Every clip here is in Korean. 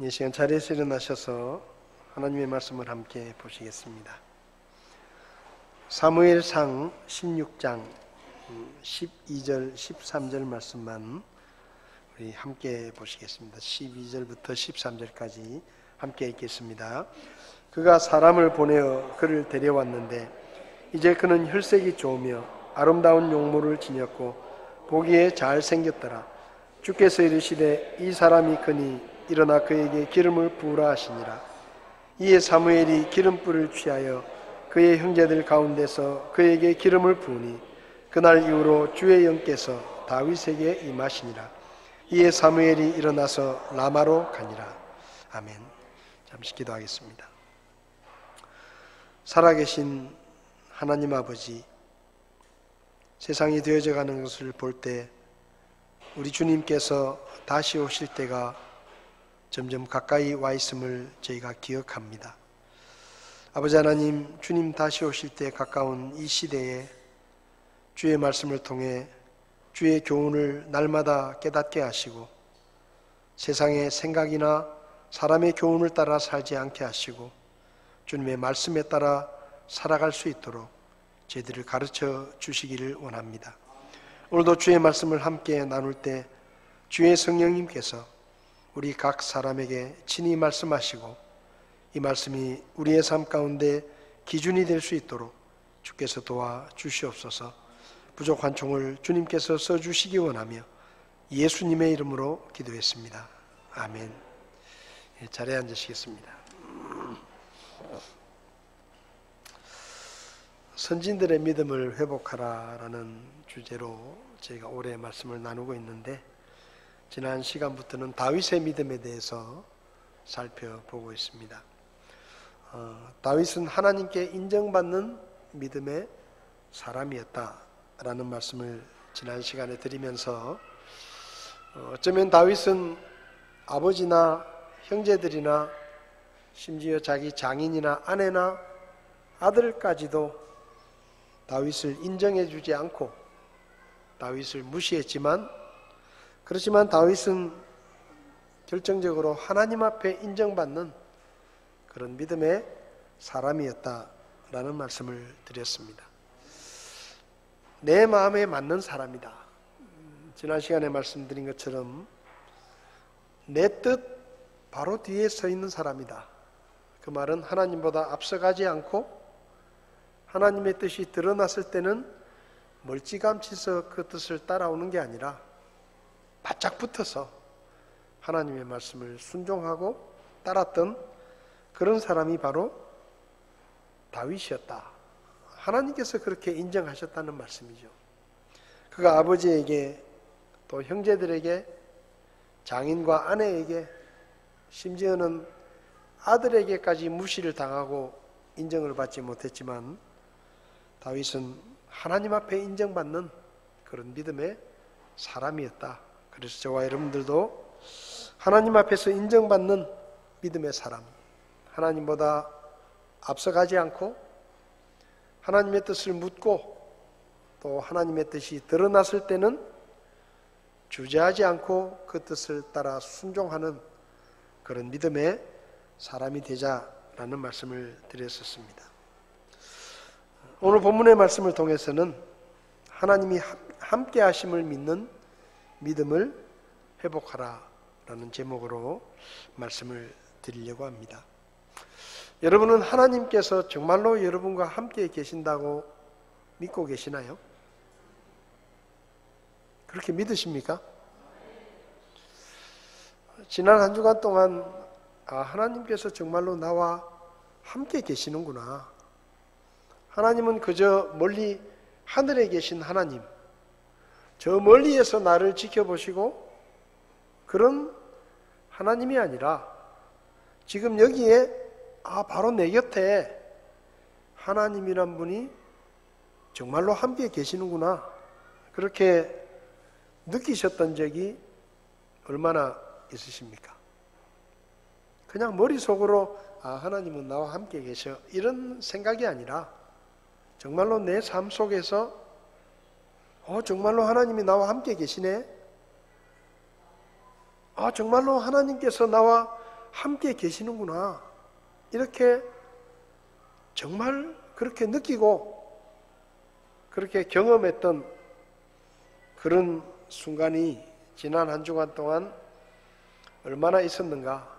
이 시간 자리에서 일어나셔서 하나님의 말씀을 함께 보시겠습니다. 사무엘상 16장 12절 13절 말씀만 우리 함께 보시겠습니다. 12절부터 13절까지 함께 읽겠습니다. 그가 사람을 보내어 그를 데려왔는데 이제 그는 혈색이 좋으며 아름다운 용모를 지녔고 보기에 잘생겼더라. 주께서 이르시되 이 사람이 크니 일어나 그에게 기름을 부으라 하시니라. 이에 사무엘이 기름불을 취하여 그의 형제들 가운데서 그에게 기름을 부으니 그날 이후로 주의 영께서 다윗에게 임하시니라. 이에 사무엘이 일어나서 라마로 가니라. 아멘. 잠시 기도하겠습니다. 살아계신 하나님 아버지, 세상이 되어져 가는 것을 볼 때 우리 주님께서 다시 오실 때가 점점 가까이 와 있음을 저희가 기억합니다. 아버지 하나님, 주님 다시 오실 때 가까운 이 시대에 주의 말씀을 통해 주의 교훈을 날마다 깨닫게 하시고 세상의 생각이나 사람의 교훈을 따라 살지 않게 하시고 주님의 말씀에 따라 살아갈 수 있도록 저희들을 가르쳐 주시기를 원합니다. 오늘도 주의 말씀을 함께 나눌 때 주의 성령님께서 우리 각 사람에게 친히 말씀하시고 이 말씀이 우리의 삶 가운데 기준이 될 수 있도록 주께서 도와주시옵소서. 부족한 총을 주님께서 써주시기 원하며 예수님의 이름으로 기도했습니다. 아멘. 자리에 앉으시겠습니다. 선진들의 믿음을 회복하라라는 주제로 저희가 올해 말씀을 나누고 있는데 지난 시간부터는 다윗의 믿음에 대해서 살펴보고 있습니다. 다윗은 하나님께 인정받는 믿음의 사람이었다라는 말씀을 지난 시간에 드리면서 어쩌면 다윗은 아버지나 형제들이나 심지어 자기 장인이나 아내나 아들까지도 다윗을 인정해 주지 않고 다윗을 무시했지만 그렇지만 다윗은 결정적으로 하나님 앞에 인정받는 그런 믿음의 사람이었다라는 말씀을 드렸습니다. 내 마음에 맞는 사람이다. 지난 시간에 말씀드린 것처럼 내 뜻 바로 뒤에 서 있는 사람이다. 그 말은 하나님보다 앞서가지 않고 하나님의 뜻이 드러났을 때는 멀찌감치서 그 뜻을 따라오는 게 아니라 바짝 붙어서 하나님의 말씀을 순종하고 따랐던 그런 사람이 바로 다윗이었다. 하나님께서 그렇게 인정하셨다는 말씀이죠. 그가 아버지에게 또 형제들에게 장인과 아내에게 심지어는 아들에게까지 무시를 당하고 인정을 받지 못했지만 다윗은 하나님 앞에 인정받는 그런 믿음의 사람이었다. 그래서 저와 여러분들도 하나님 앞에서 인정받는 믿음의 사람, 하나님보다 앞서가지 않고 하나님의 뜻을 묻고 또 하나님의 뜻이 드러났을 때는 주저하지 않고 그 뜻을 따라 순종하는 그런 믿음의 사람이 되자라는 말씀을 드렸었습니다. 오늘 본문의 말씀을 통해서는 하나님이 함께 하심을 믿는 믿음을 회복하라라는 제목으로 말씀을 드리려고 합니다. 여러분은 하나님께서 정말로 여러분과 함께 계신다고 믿고 계시나요? 그렇게 믿으십니까? 지난 한 주간 동안 하나님께서 정말로 나와 함께 계시는구나. 하나님은 그저 멀리 하늘에 계신 하나님, 저 멀리에서 나를 지켜보시고 그런 하나님이 아니라 지금 여기에 바로 내 곁에 하나님이란 분이 정말로 함께 계시는구나. 그렇게 느끼셨던 적이 얼마나 있으십니까? 그냥 머릿속으로 하나님은 나와 함께 계셔 이런 생각이 아니라 정말로 내 삶 속에서 정말로 하나님이 나와 함께 계시네. 정말로 하나님께서 나와 함께 계시는구나. 이렇게 정말 그렇게 느끼고 그렇게 경험했던 그런 순간이 지난 한 주간 동안 얼마나 있었는가.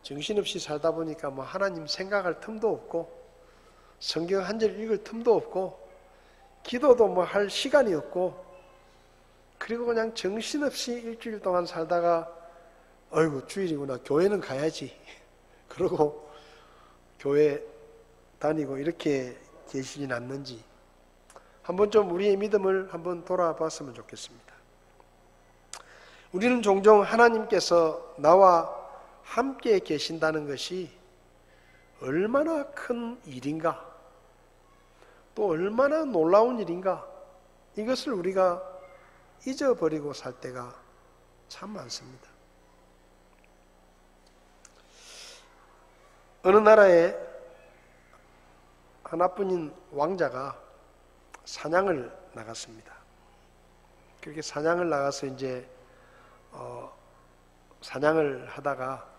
정신없이 살다 보니까 뭐 하나님 생각할 틈도 없고 성경 한 절 읽을 틈도 없고 기도도 뭐 할 시간이 없고 그리고 그냥 정신없이 일주일 동안 살다가 어이구 주일이구나 교회는 가야지 그러고 교회 다니고 이렇게 계시진 않는지 한번 좀 우리의 믿음을 한번 돌아봤으면 좋겠습니다. 우리는 종종 하나님께서 나와 함께 계신다는 것이 얼마나 큰 일인가, 또 얼마나 놀라운 일인가, 이것을 우리가 잊어버리고 살 때가 참 많습니다. 어느 나라에 하나뿐인 왕자가 사냥을 나갔습니다. 그렇게 사냥을 나가서 이제 사냥을 하다가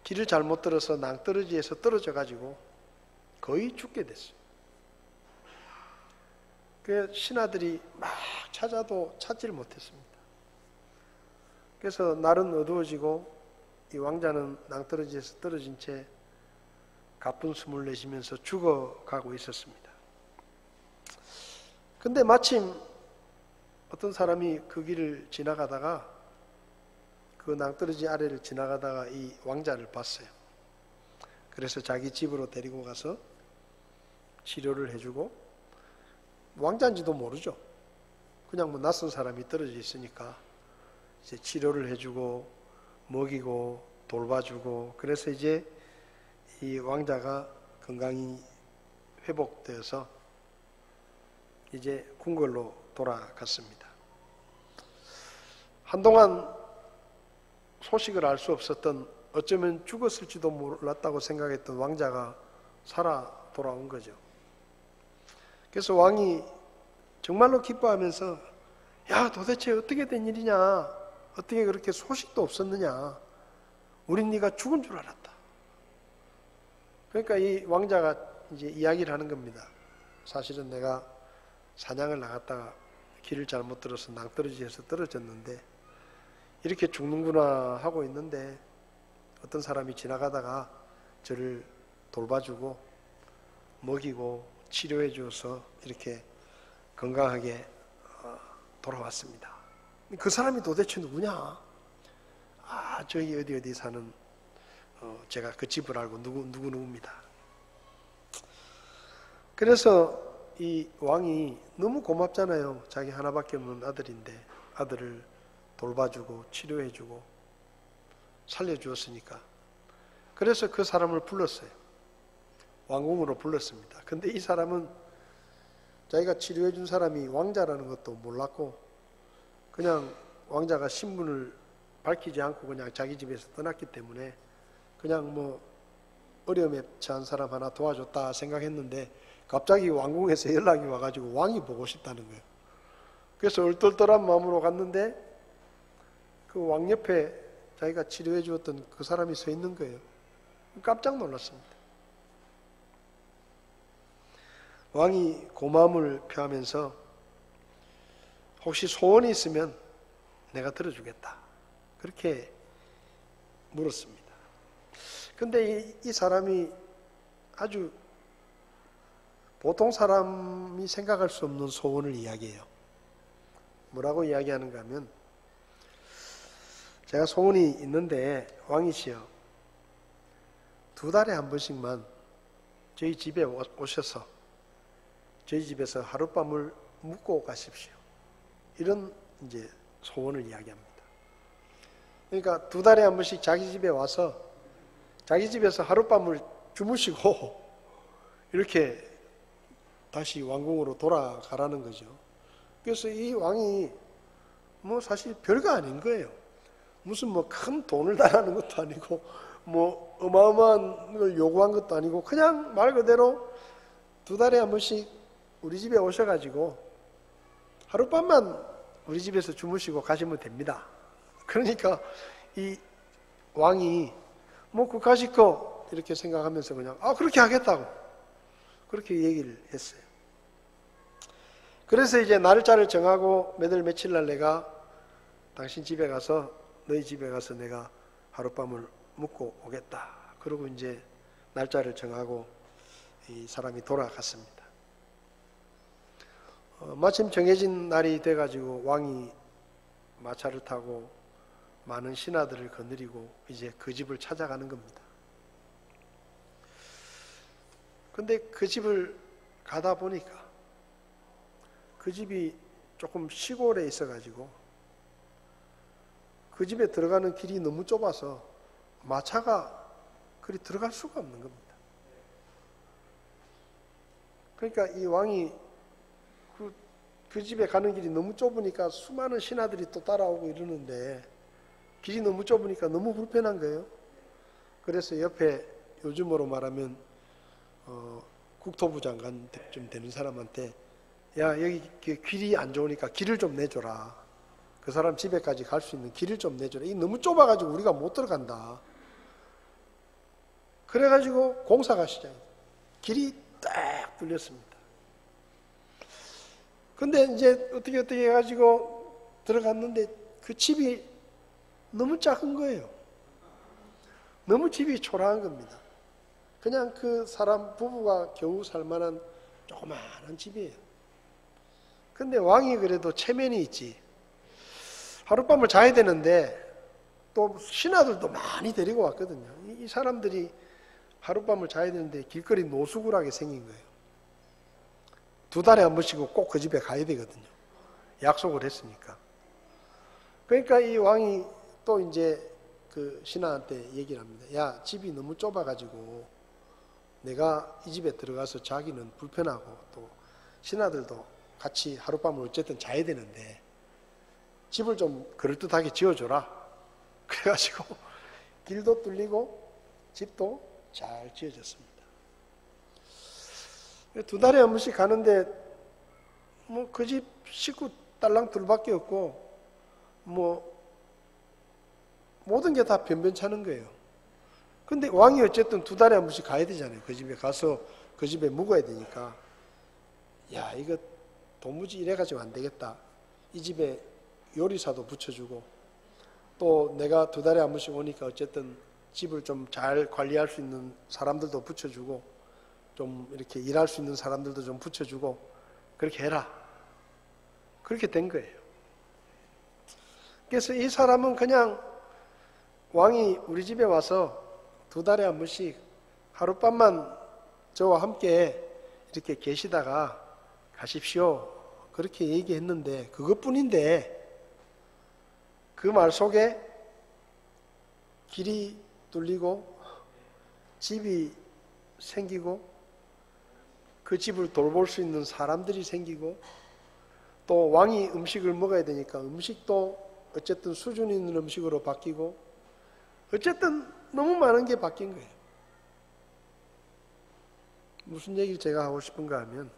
길을 잘못 들어서 낭떠러지에서 떨어져 가지고 거의 죽게 됐어요. 그 신하들이 막 찾아도 찾지를 못했습니다. 그래서 날은 어두워지고 이 왕자는 낭떠러지에서 떨어진 채 가쁜 숨을 내쉬면서 죽어가고 있었습니다. 근데 마침 어떤 사람이 그 길을 지나가다가 그 낭떠러지 아래를 지나가다가 이 왕자를 봤어요. 그래서 자기 집으로 데리고 가서 치료를 해주고, 왕자인지도 모르죠. 그냥 뭐 낯선 사람이 떨어져 있으니까 이제 치료를 해주고 먹이고 돌봐주고, 그래서 이제 이 왕자가 건강이 회복되어서 이제 궁궐로 돌아갔습니다. 한동안 소식을 알 수 없었던, 어쩌면 죽었을지도 몰랐다고 생각했던 왕자가 살아 돌아온 거죠. 그래서 왕이 정말로 기뻐하면서 야, 도대체 어떻게 된 일이냐, 어떻게 그렇게 소식도 없었느냐, 우린 네가 죽은 줄 알았다. 그러니까 이 왕자가 이제 이야기를 하는 겁니다. 사실은 내가 사냥을 나갔다가 길을 잘못 들어서 낭떠러지에서 떨어졌는데 이렇게 죽는구나 하고 있는데 어떤 사람이 지나가다가 저를 돌봐주고 먹이고 치료해 주어서 이렇게 건강하게 돌아왔습니다. 그 사람이 도대체 누구냐? 아, 저기 어디 사는 제가 그 집을 알고 누구입니다. 그래서 이 왕이 너무 고맙잖아요. 자기 하나밖에 없는 아들인데 아들을 돌봐주고 치료해주고 살려주었으니까. 그래서 그 사람을 불렀어요. 왕궁으로 불렀습니다. 근데 이 사람은 자기가 치료해준 사람이 왕자라는 것도 몰랐고 그냥 왕자가 신분을 밝히지 않고 그냥 자기 집에서 떠났기 때문에 그냥 뭐 어려움에 처한 사람 하나 도와줬다 생각했는데 갑자기 왕궁에서 연락이 와가지고 왕이 보고 싶다는 거예요. 그래서 얼떨떨한 마음으로 갔는데 그 왕 옆에 자기가 치료해 주었던 그 사람이 서 있는 거예요. 깜짝 놀랐습니다. 왕이 고마움을 표하면서 혹시 소원이 있으면 내가 들어주겠다, 그렇게 물었습니다. 근데 이 사람이 아주 보통 사람이 생각할 수 없는 소원을 이야기해요. 뭐라고 이야기하는가 하면, 제가 소원이 있는데 왕이시여, 2달에 한 번씩만 저희 집에 오셔서 저희 집에서 하룻밤을 묵고 가십시오. 이런 이제 소원을 이야기합니다. 그러니까 2달에 한 번씩 자기 집에 와서 자기 집에서 하룻밤을 주무시고 이렇게 다시 왕궁으로 돌아가라는 거죠. 그래서 이 왕이 뭐 사실 별거 아닌 거예요. 무슨 뭐 큰 돈을 달라는 것도 아니고 뭐 어마어마한 걸 요구한 것도 아니고 그냥 말 그대로 2달에 한 번씩 우리 집에 오셔가지고 하룻밤만 우리 집에서 주무시고 가시면 됩니다. 그러니까 이 왕이 뭐 그까짓 거 이렇게 생각하면서 그냥 그렇게 하겠다고 그렇게 얘기를 했어요. 그래서 이제 날짜를 정하고 며칠 날 내가 당신 집에 가서 너희 집에 가서 내가 하룻밤을 묵고 오겠다. 그러고 이제 날짜를 정하고 이 사람이 돌아갔습니다. 마침 정해진 날이 돼가지고 왕이 마차를 타고 많은 신하들을 거느리고 이제 그 집을 찾아가는 겁니다. 근데 그 집을 가다 보니까 그 집이 조금 시골에 있어가지고 그 집에 들어가는 길이 너무 좁아서 마차가 그리 들어갈 수가 없는 겁니다. 그러니까 이 왕이 그 집에 가는 길이 너무 좁으니까 수많은 신하들이 또 따라오고 이러는데 길이 너무 좁으니까 너무 불편한 거예요. 그래서 옆에 요즘으로 말하면 국토부 장관 좀 되는 사람한테 야 여기 길이 안 좋으니까 길을 좀 내줘라. 그 사람 집에까지 갈 수 있는 길을 좀 내줘라. 이 너무 좁아가지고 우리가 못 들어간다. 그래가지고 공사가 시작해요. 길이 딱 뚫렸습니다. 근데 이제 어떻게 해가지고 들어갔는데 그 집이 너무 작은 거예요. 너무 집이 초라한 겁니다. 그냥 그 사람 부부가 겨우 살만한 조그마한 집이에요. 근데 왕이 그래도 체면이 있지. 하룻밤을 자야 되는데 또 신하들도 많이 데리고 왔거든요. 이 사람들이 하룻밤을 자야 되는데 길거리 노숙을하게 생긴 거예요. 2달에 한 번씩은 꼭 그 집에 가야 되거든요. 약속을 했으니까. 그러니까 이 왕이 또 이제 그 신하한테 얘기를 합니다. 야, 집이 너무 좁아가지고 내가 이 집에 들어가서 자기는 불편하고 또 신하들도 같이 하룻밤을 어쨌든 자야 되는데 집을 좀 그럴듯하게 지어줘라. 그래가지고 길도 뚫리고 집도 잘 지어졌습니다. 2달에 한 번씩 가는데 뭐 그 집 식구 딸랑 둘밖에 없고 뭐 모든 게 다 변변찮은 거예요. 근데 왕이 어쨌든 2달에 한 번씩 가야 되잖아요. 그 집에 가서 그 집에 묵어야 되니까 야 이거 도무지 이래가지고 안 되겠다. 이 집에 요리사도 붙여주고 또 내가 2달에 한 번씩 오니까 어쨌든 집을 좀 잘 관리할 수 있는 사람들도 붙여주고 좀 이렇게 일할 수 있는 사람들도 좀 붙여주고 그렇게 해라. 그렇게 된 거예요. 그래서 이 사람은 그냥 왕이 우리 집에 와서 2달에 한 번씩 하룻밤만 저와 함께 이렇게 계시다가 가십시오. 그렇게 얘기했는데 그것뿐인데 그 말 속에 길이 뚫리고 집이 생기고 그 집을 돌볼 수 있는 사람들이 생기고 또 왕이 음식을 먹어야 되니까 음식도 어쨌든 수준 있는 음식으로 바뀌고 어쨌든 너무 많은 게 바뀐 거예요. 무슨 얘기를 제가 하고 싶은가 하면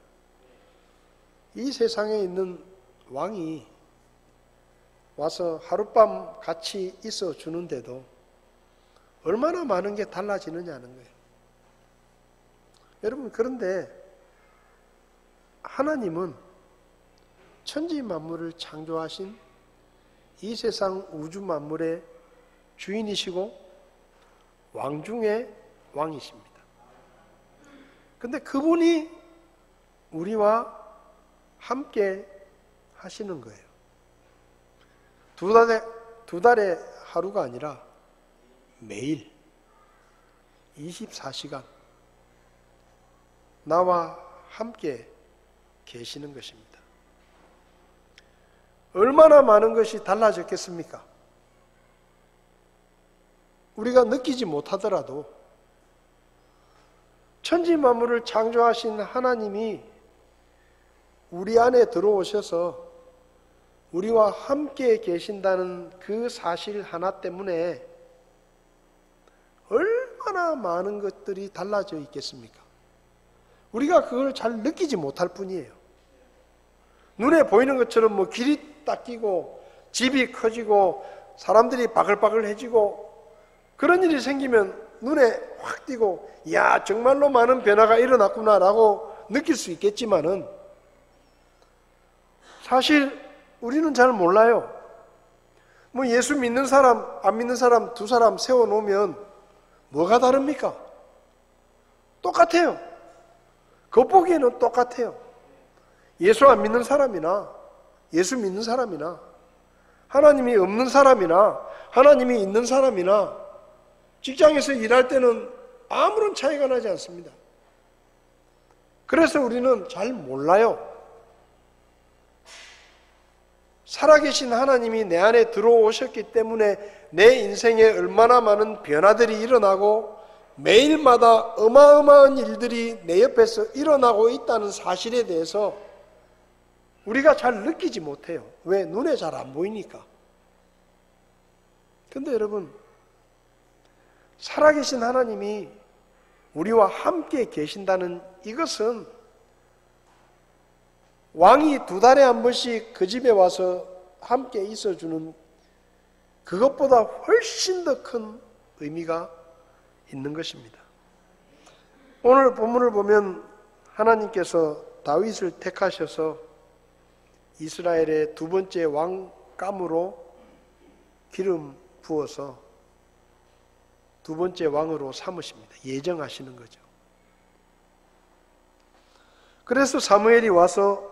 이 세상에 있는 왕이 와서 하룻밤 같이 있어 주는데도 얼마나 많은 게 달라지느냐는 거예요. 여러분 그런데 하나님은 천지 만물을 창조하신 이 세상 우주 만물의 주인이시고 왕 중의 왕이십니다. 근데 그분이 우리와 함께 하시는 거예요. 2달에 하루가 아니라 매일 24시간 나와 함께 계시는 것입니다. 얼마나 많은 것이 달라졌겠습니까? 우리가 느끼지 못하더라도 천지 만물을 창조하신 하나님이 우리 안에 들어오셔서 우리와 함께 계신다는 그 사실 하나 때문에 얼마나 많은 것들이 달라져 있겠습니까? 우리가 그걸 잘 느끼지 못할 뿐이에요. 눈에 보이는 것처럼 뭐 길이 띠 딱 끼고 집이 커지고 사람들이 바글바글해지고 그런 일이 생기면 눈에 확 띄고 야 정말로 많은 변화가 일어났구나라고 느낄 수 있겠지만은 사실 우리는 잘 몰라요. 뭐 예수 믿는 사람 안 믿는 사람 두 사람 세워놓으면 뭐가 다릅니까? 똑같아요. 겉보기에는 똑같아요. 예수 안 믿는 사람이나 예수 믿는 사람이나 하나님이 없는 사람이나 하나님이 있는 사람이나 직장에서 일할 때는 아무런 차이가 나지 않습니다. 그래서 우리는 잘 몰라요. 살아계신 하나님이 내 안에 들어오셨기 때문에 내 인생에 얼마나 많은 변화들이 일어나고 매일마다 어마어마한 일들이 내 옆에서 일어나고 있다는 사실에 대해서 우리가 잘 느끼지 못해요. 왜? 눈에 잘 안 보이니까. 근데 여러분, 살아계신 하나님이 우리와 함께 계신다는 이것은 왕이 2달에 한 번씩 그 집에 와서 함께 있어주는 그것보다 훨씬 더 큰 의미가 있는 것입니다. 오늘 본문을 보면 하나님께서 다윗을 택하셔서 이스라엘의 2번째 왕감으로 기름 부어서 2번째 왕으로 삼으십니다. 예정하시는 거죠. 그래서 사무엘이 와서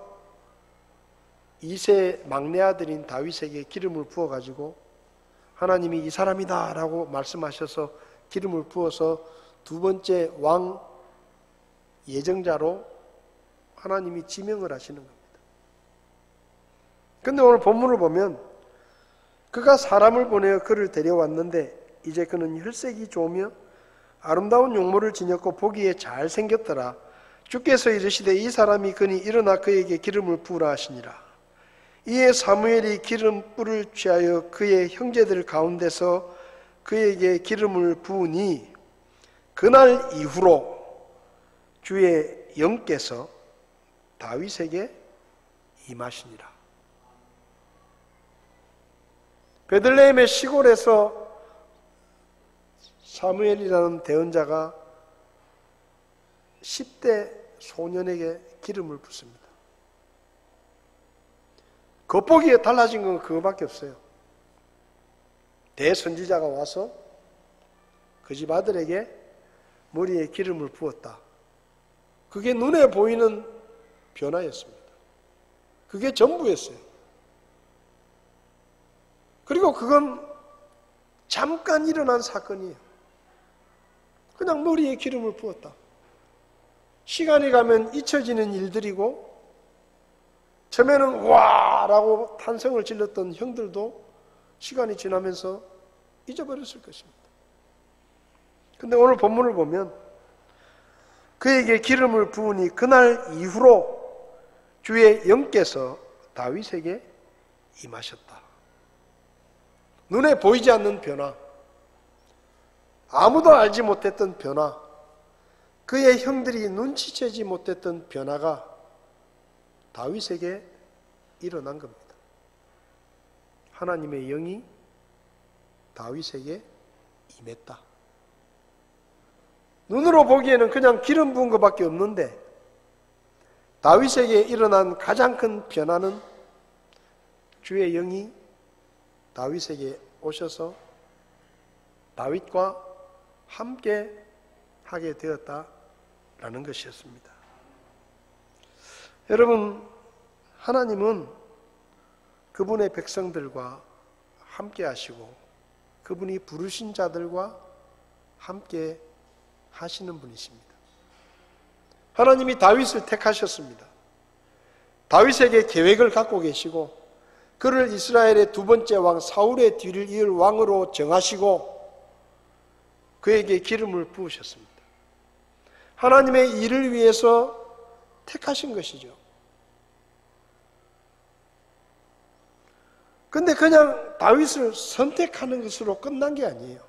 2세 막내 아들인 다윗에게 기름을 부어가지고 하나님이 이 사람이다 라고 말씀하셔서 기름을 부어서 2번째 왕 예정자로 하나님이 지명을 하시는 겁니다. 그런데 오늘 본문을 보면 그가 사람을 보내어 그를 데려왔는데 이제 그는 혈색이 좋으며 아름다운 용모를 지녔고 보기에 잘생겼더라. 주께서 이르시되 이 사람이 그니 일어나 그에게 기름을 부으라 하시니라. 이에 사무엘이 기름불을 취하여 그의 형제들 가운데서 그에게 기름을 부으니 그날 이후로 주의 영께서 다윗에게 임하시니라. 베들레헴의 시골에서 사무엘이라는 대언자가 10대 소년에게 기름을 붓습니다. 겉보기에 달라진 건 그거밖에 없어요. 대선지자가 와서 그 집 아들에게 머리에 기름을 부었다. 그게 눈에 보이는 변화였습니다. 그게 전부였어요. 그리고 그건 잠깐 일어난 사건이에요. 그냥 머리에 기름을 부었다. 시간이 가면 잊혀지는 일들이고 처음에는 와 라고 탄성을 질렀던 형들도 시간이 지나면서 잊어버렸을 것입니다. 근데 오늘 본문을 보면 그에게 기름을 부으니 그날 이후로 주의 영께서 다윗에게 임하셨다. 눈에 보이지 않는 변화, 아무도 알지 못했던 변화, 그의 형들이 눈치채지 못했던 변화가 다윗에게 일어난 겁니다. 하나님의 영이 다윗에게 임했다. 눈으로 보기에는 그냥 기름 부은 것밖에 없는데 다윗에게 일어난 가장 큰 변화는 주의 영이 다윗에게 오셔서 다윗과 함께 하게 되었다라는 것이었습니다. 여러분, 하나님은 그분의 백성들과 함께 하시고 그분이 부르신 자들과 함께 하시는 분이십니다. 하나님이 다윗을 택하셨습니다. 다윗에게 계획을 갖고 계시고 그를 이스라엘의 2번째 왕 사울의 뒤를 이을 왕으로 정하시고 그에게 기름을 부으셨습니다. 하나님의 일을 위해서 택하신 것이죠. 근데 그냥 다윗을 선택하는 것으로 끝난 게 아니에요.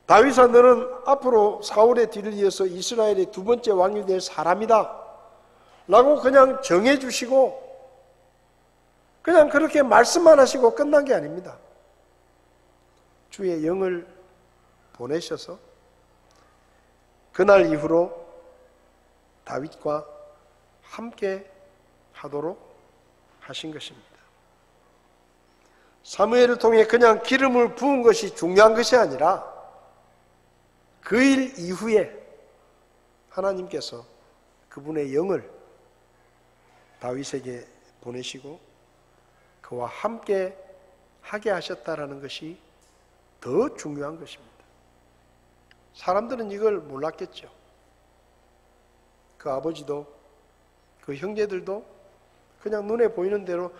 다윗아, 너는 앞으로 사울의 뒤를 이어서 이스라엘의 2번째 왕이 될 사람이다 라고 그냥 정해주시고 그냥 그렇게 말씀만 하시고 끝난 게 아닙니다. 주의 영을 보내셔서 그날 이후로 다윗과 함께 하도록 하신 것입니다. 사무엘을 통해 그냥 기름을 부은 것이 중요한 것이 아니라 그 일 이후에 하나님께서 그분의 영을 다윗에게 보내시고 그와 함께 하게 하셨다라는 것이 더 중요한 것입니다. 사람들은 이걸 몰랐겠죠. 그 아버지도 그 형제들도 그냥 눈에 보이는 대로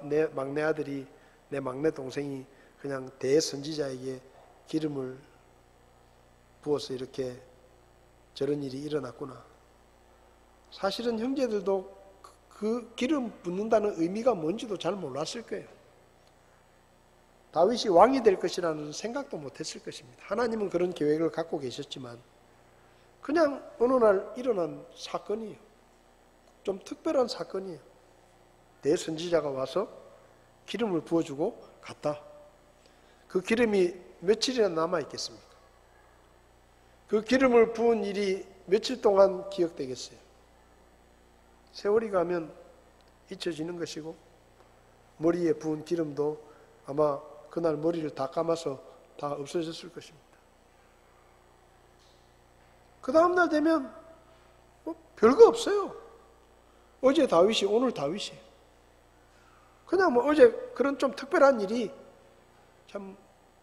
내 막내 아들이 내 막내 동생이 그냥 대선지자에게 기름을 부어서 이렇게 저런 일이 일어났구나. 사실은 형제들도 그 기름 붓는다는 의미가 뭔지도 잘 몰랐을 거예요. 다윗이 왕이 될 것이라는 생각도 못했을 것입니다. 하나님은 그런 계획을 갖고 계셨지만 그냥 어느 날 일어난 사건이에요. 좀 특별한 사건이에요. 대선지자가 와서 기름을 부어주고 갔다. 그 기름이 며칠이나 남아있겠습니까? 그 기름을 부은 일이 며칠 동안 기억되겠어요? 세월이 가면 잊혀지는 것이고 머리에 부은 기름도 아마 그날 머리를 다 감아서 다 없어졌을 것입니다. 그 다음날 되면 별거 없어요. 어제 다윗이 오늘 다윗이에요. 그냥 어제 그런 좀 특별한 일이 참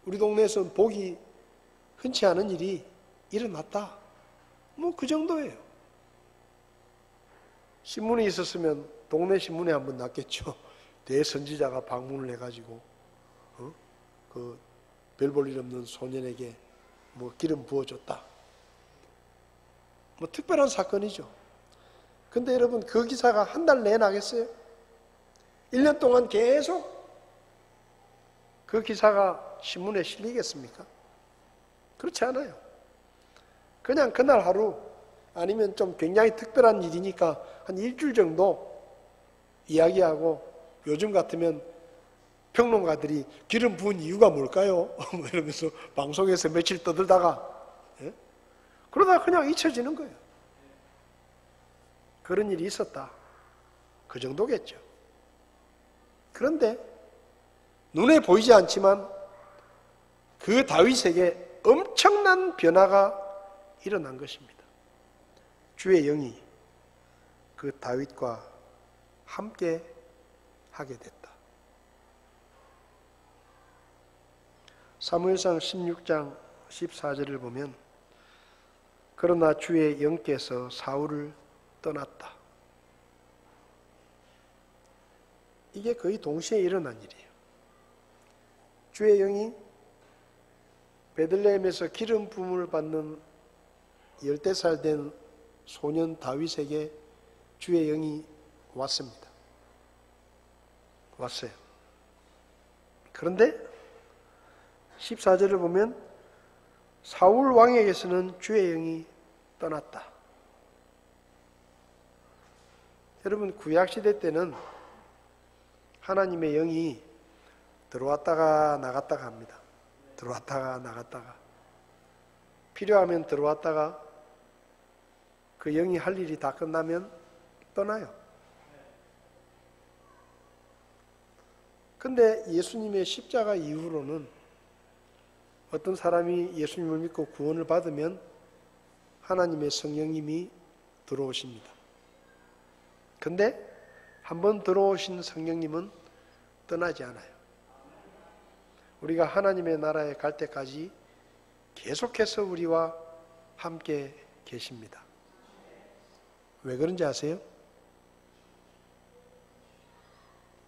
우리 동네에서는 보기 흔치 않은 일이 일어났다. 그 정도예요. 신문이 있었으면 동네 신문에 한번 났겠죠. 대선지자가 방문을 해가지고 그 별 볼 일 없는 소년에게 기름 부어줬다. 특별한 사건이죠. 근데 여러분 그 기사가 한 달 내내 나겠어요? 1년 동안 계속 그 기사가 신문에 실리겠습니까? 그렇지 않아요. 그냥 그날 하루 아니면 좀 굉장히 특별한 일이니까 한 일주일 정도 이야기하고 요즘 같으면 평론가들이 기름 부은 이유가 뭘까요? 이러면서 방송에서 며칠 떠들다가 그러다가 그냥 잊혀지는 거예요. 그런 일이 있었다. 그 정도겠죠. 그런데 눈에 보이지 않지만 그 다윗에게 엄청난 변화가 일어난 것입니다. 주의 영이 그 다윗과 함께 하게 됐다. 사무엘상 16장 14절을 보면 그러나 주의 영께서 사울을 떠났다. 이게 거의 동시에 일어난 일이에요. 주의 영이 베들레헴에서 기름 부음을 받는 10살 된 소년 다윗에게 주의 영이 왔습니다. 왔어요. 그런데 14절을 보면 사울 왕에게서는 주의 영이 떠났다. 여러분 구약시대 때는 하나님의 영이 들어왔다가 나갔다가 합니다. 들어왔다가 나갔다가 필요하면 들어왔다가 그 영이 할 일이 다 끝나면 떠나요. 근데 예수님의 십자가 이후로는 어떤 사람이 예수님을 믿고 구원을 받으면 하나님의 성령님이 들어오십니다. 근데 한번 들어오신 성령님은 떠나지 않아요. 우리가 하나님의 나라에 갈 때까지 계속해서 우리와 함께 계십니다. 왜 그런지 아세요?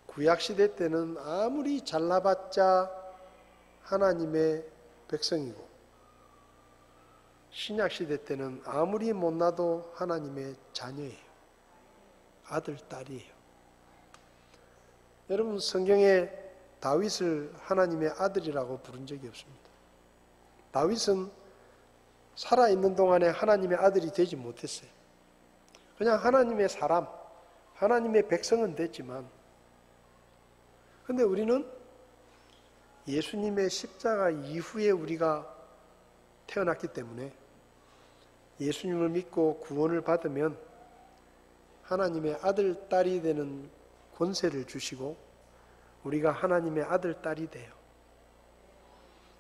구약시대 때는 아무리 잘나봤자 하나님의 백성이고 신약시대 때는 아무리 못나도 하나님의 자녀예요. 아들, 딸이에요. 여러분 성경에 다윗을 하나님의 아들이라고 부른 적이 없습니다. 다윗은 살아있는 동안에 하나님의 아들이 되지 못했어요. 그냥 하나님의 사람, 하나님의 백성은 됐지만 그런데 우리는 예수님의 십자가 이후에 우리가 태어났기 때문에 예수님을 믿고 구원을 받으면 하나님의 아들, 딸이 되는 권세를 주시고 우리가 하나님의 아들, 딸이 돼요.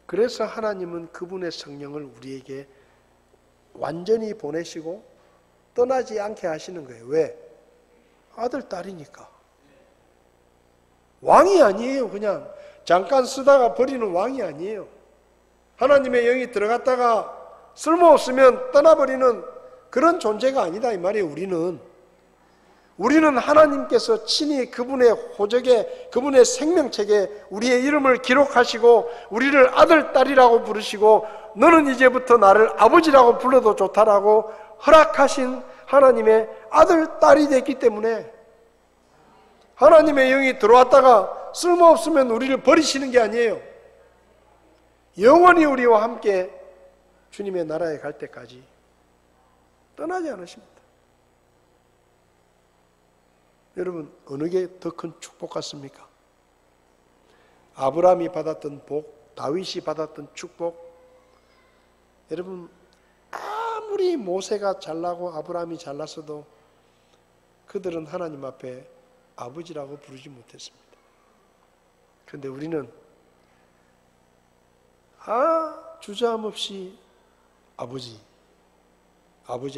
그래서 하나님은 그분의 성령을 우리에게 완전히 보내시고 떠나지 않게 하시는 거예요. 왜? 아들, 딸이니까. 왕이 아니에요. 그냥 잠깐 쓰다가 버리는 왕이 아니에요. 하나님의 영이 들어갔다가 쓸모없으면 떠나버리는 그런 존재가 아니다 이 말이에요. 우리는 하나님께서 친히 그분의 호적에, 그분의 생명책에 우리의 이름을 기록하시고 우리를 아들, 딸이라고 부르시고 너는 이제부터 나를 아버지라고 불러도 좋다라고 허락하신 하나님의 아들, 딸이 됐기 때문에 하나님의 영이 들어왔다가 쓸모없으면 우리를 버리시는 게 아니에요. 영원히 우리와 함께 주님의 나라에 갈 때까지 떠나지 않으십니다. 여러분, 어느 게 더 큰 축복 같습니까? 아브라함이 받았던 복, 다윗이 받았던 축복. 여러분, 아무리 모세가 잘나고 아브라함이 잘났어도 그들은 하나님 앞에 아버지라고 부르지 못했습니다. 그런데 우리는 주저함없이 아버지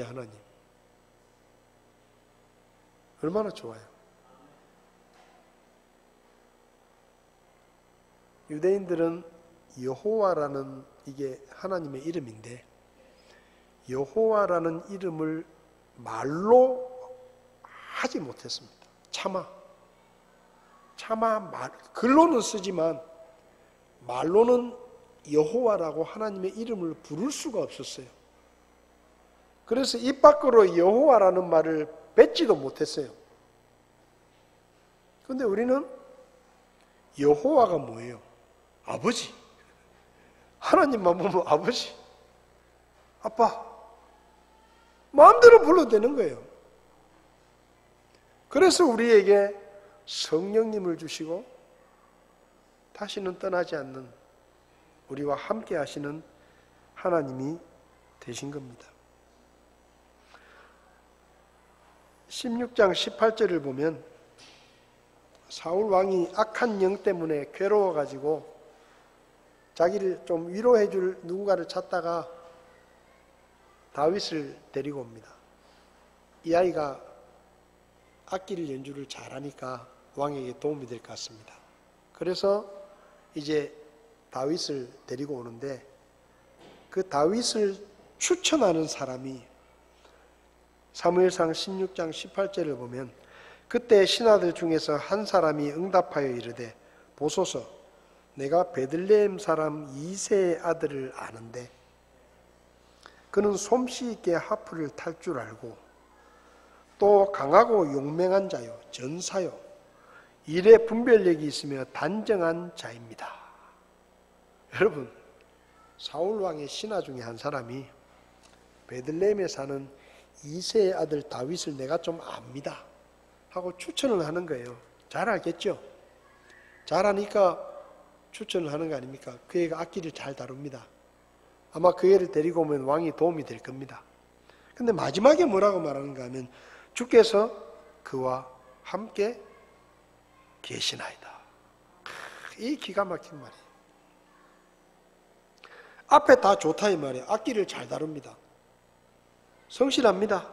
하나님. 얼마나 좋아요. 유대인들은 여호와라는 이게 하나님의 이름인데 여호와라는 이름을 말로 하지 못했습니다. 차마 글로는 쓰지만 말로는 여호와라고 하나님의 이름을 부를 수가 없었어요. 그래서 입 밖으로 여호와라는 말을 뱉지도 못했어요. 그런데 우리는 여호와가 뭐예요? 아버지. 하나님만 보면 아버지, 아빠, 마음대로 불러도 되는 거예요. 그래서 우리에게 성령님을 주시고 다시는 떠나지 않는 우리와 함께 하시는 하나님이 되신 겁니다. 16장 18절을 보면 사울 왕이 악한 영 때문에 괴로워가지고 자기를 좀 위로해 줄 누군가를 찾다가 다윗을 데리고 옵니다. 이 아이가 악기를 연주를 잘하니까 왕에게 도움이 될 것 같습니다. 그래서 이제 다윗을 데리고 오는데 그 다윗을 추천하는 사람이 사무엘상 16장 18절을 보면 그때 신하들 중에서 한 사람이 응답하여 이르되 보소서 내가 베들레헴 사람 이새의 아들을 아는데 그는 솜씨 있게 하프를 탈 줄 알고 또 강하고 용맹한 자요 전사요 일에 분별력이 있으며 단정한 자입니다. 여러분, 사울 왕의 신하 중에 한 사람이 베들레헴에 사는 이새의 아들 다윗을 내가 좀 압니다 하고 추천을 하는 거예요. 잘 알겠죠? 잘 아니까 추천을 하는 거 아닙니까? 그 애가 악기를 잘 다룹니다. 아마 그 애를 데리고 오면 왕이 도움이 될 겁니다. 근데 마지막에 뭐라고 말하는가 하면 주께서 그와 함께 계시나이다. 이 기가 막힌 말이에요. 앞에 다 좋다 이 말이에요. 악기를 잘 다룹니다. 성실합니다.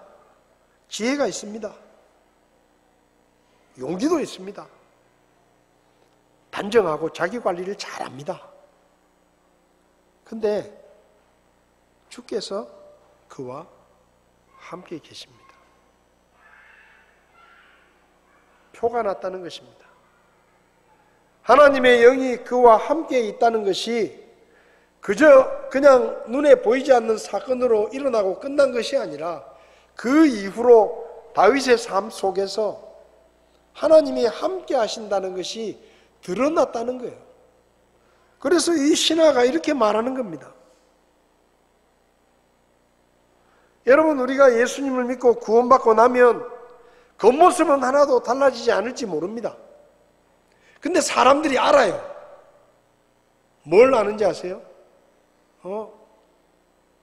지혜가 있습니다. 용기도 있습니다. 단정하고 자기 관리를 잘합니다. 근데 주께서 그와 함께 계십니다. 표가 났다는 것입니다. 하나님의 영이 그와 함께 있다는 것이 그냥 눈에 보이지 않는 사건으로 일어나고 끝난 것이 아니라 그 이후로 다윗의 삶 속에서 하나님이 함께 하신다는 것이 드러났다는 거예요. 그래서 이 신하가 이렇게 말하는 겁니다. 여러분, 우리가 예수님을 믿고 구원받고 나면 겉모습은 하나도 달라지지 않을지 모릅니다. 근데 사람들이 알아요. 뭘 아는지 아세요?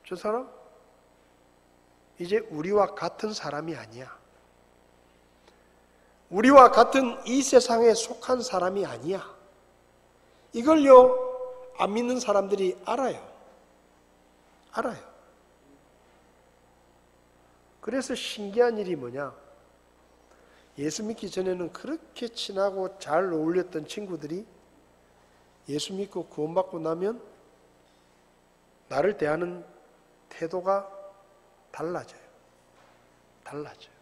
저 사람? 이제 우리와 같은 사람이 아니야. 우리와 같은 이 세상에 속한 사람이 아니야. 이걸요, 안 믿는 사람들이 알아요. 알아요. 그래서 신기한 일이 뭐냐? 예수 믿기 전에는 그렇게 친하고 잘 어울렸던 친구들이 예수 믿고 구원받고 나면 나를 대하는 태도가 달라져요. 달라져요.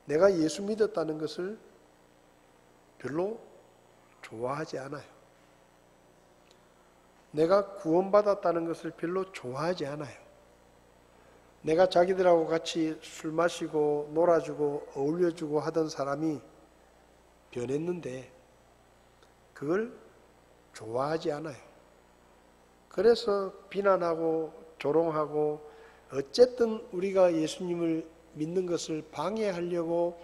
내가 예수 믿었다는 것을 별로 좋아하지 않아요. 내가 구원받았다는 것을 별로 좋아하지 않아요. 내가 자기들하고 같이 술 마시고 놀아주고 어울려주고 하던 사람이 변했는데 그걸 좋아하지 않아요. 그래서 비난하고 조롱하고 어쨌든 우리가 예수님을 믿는 것을 방해하려고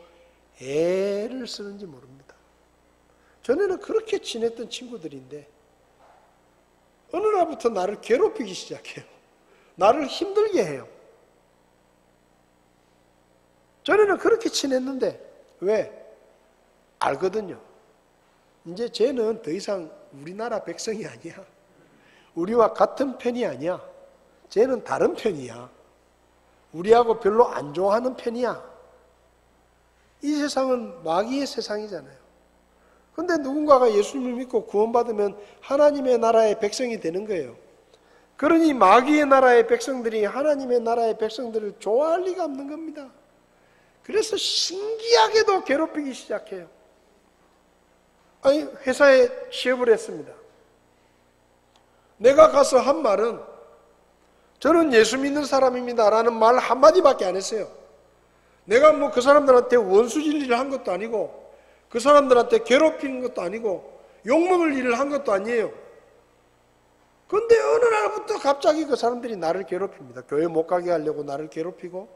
애를 쓰는지 모릅니다. 전에는 그렇게 친했던 친구들인데 어느 날부터 나를 괴롭히기 시작해요. 나를 힘들게 해요. 전에는 그렇게 친했는데 왜? 알거든요. 이제 쟤는 더 이상 우리나라 백성이 아니야. 우리와 같은 편이 아니야. 쟤는 다른 편이야. 우리하고 별로 안 좋아하는 편이야. 이 세상은 마귀의 세상이잖아요. 근데 누군가가 예수님을 믿고 구원받으면 하나님의 나라의 백성이 되는 거예요. 그러니 마귀의 나라의 백성들이 하나님의 나라의 백성들을 좋아할 리가 없는 겁니다. 그래서 신기하게도 괴롭히기 시작해요. 아니, 회사에 취업을 했습니다. 내가 가서 한 말은 저는 예수 믿는 사람입니다 라는 말 한마디밖에 안 했어요. 내가 뭐 그 사람들한테 원수질 일을 한 것도 아니고 그 사람들한테 괴롭히는 것도 아니고 욕먹을 일을 한 것도 아니에요. 그런데 어느 날부터 갑자기 그 사람들이 나를 괴롭힙니다. 교회 못 가게 하려고 나를 괴롭히고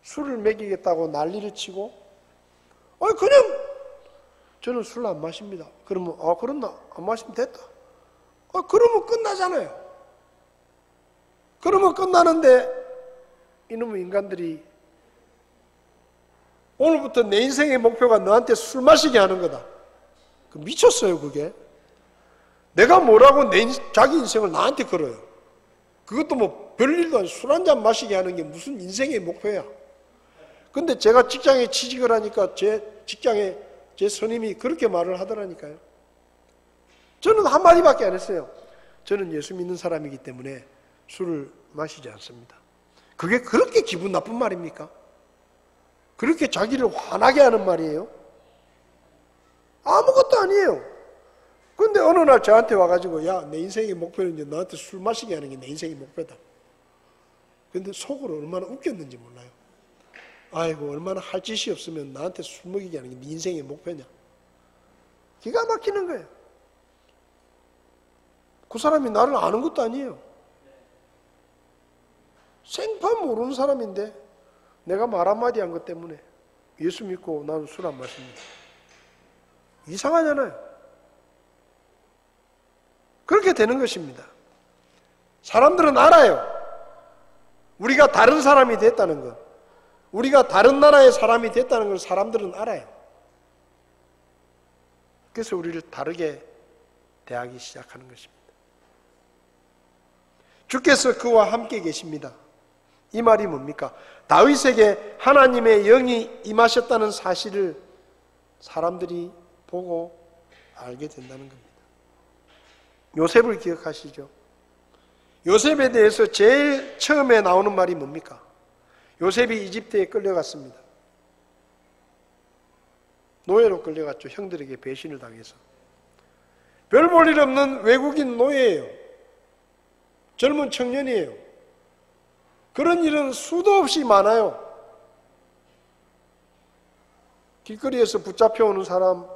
술을 먹이겠다고 난리를 치고 그냥 저는 술 안 마십니다. 그러면 그렇나? 안 마시면 됐다. 그러면 끝나잖아요. 그러면 끝나는데 이놈의 인간들이 오늘부터 내 인생의 목표가 너한테 술 마시게 하는 거다. 미쳤어요 그게. 내가 뭐라고 자기 인생을 나한테 걸어요. 그것도 뭐 별일도 아니고 술 한잔 마시게 하는 게 무슨 인생의 목표야. 근데 제가 직장에 취직을 하니까 제 직장에 제 선임이 그렇게 말을 하더라니까요. 저는 한마디밖에 안 했어요. 저는 예수 믿는 사람이기 때문에 술을 마시지 않습니다. 그게 그렇게 기분 나쁜 말입니까? 그렇게 자기를 화나게 하는 말이에요? 아무것도 아니에요. 근데 어느 날 저한테 와가지고 내 인생의 목표는 이제 너한테 술 마시게 하는 게 내 인생의 목표다. 근데 속으로 얼마나 웃겼는지 몰라요. 아이고 얼마나 할 짓이 없으면 나한테 술 먹이게 하는 게 네 인생의 목표냐. 기가 막히는 거예요. 그 사람이 나를 아는 것도 아니에요. 생판 모르는 사람인데 내가 말 한마디 한 것 때문에 예수 믿고 나는 술 안 마십니다. 이상하잖아요. 그렇게 되는 것입니다. 사람들은 알아요. 우리가 다른 사람이 됐다는 것, 우리가 다른 나라의 사람이 됐다는 걸 사람들은 알아요. 그래서 우리를 다르게 대하기 시작하는 것입니다. 주께서 그와 함께 계십니다. 이 말이 뭡니까? 다윗에게 하나님의 영이 임하셨다는 사실을 사람들이 보고 알게 된다는 겁니다. 요셉을 기억하시죠? 요셉에 대해서 제일 처음에 나오는 말이 뭡니까? 요셉이 이집트에 끌려갔습니다. 노예로 끌려갔죠. 형들에게 배신을 당해서. 별 볼 일 없는 외국인 노예예요. 젊은 청년이에요. 그런 일은 수도 없이 많아요. 길거리에서 붙잡혀오는 사람,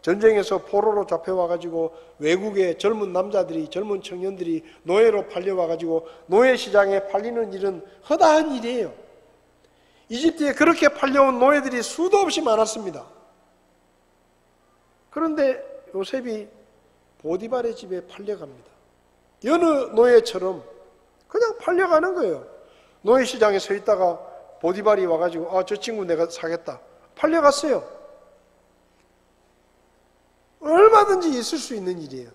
전쟁에서 포로로 잡혀와가지고 외국의 젊은 남자들이, 젊은 청년들이 노예로 팔려와가지고 노예 시장에 팔리는 일은 허다한 일이에요. 이집트에 그렇게 팔려온 노예들이 수도 없이 많았습니다. 그런데 요셉이 보디발의 집에 팔려갑니다. 여느 노예처럼 그냥 팔려가는 거예요. 노예시장에 서 있다가 보디발이 와가지고 저 친구 내가 사겠다. 팔려갔어요. 얼마든지 있을 수 있는 일이에요.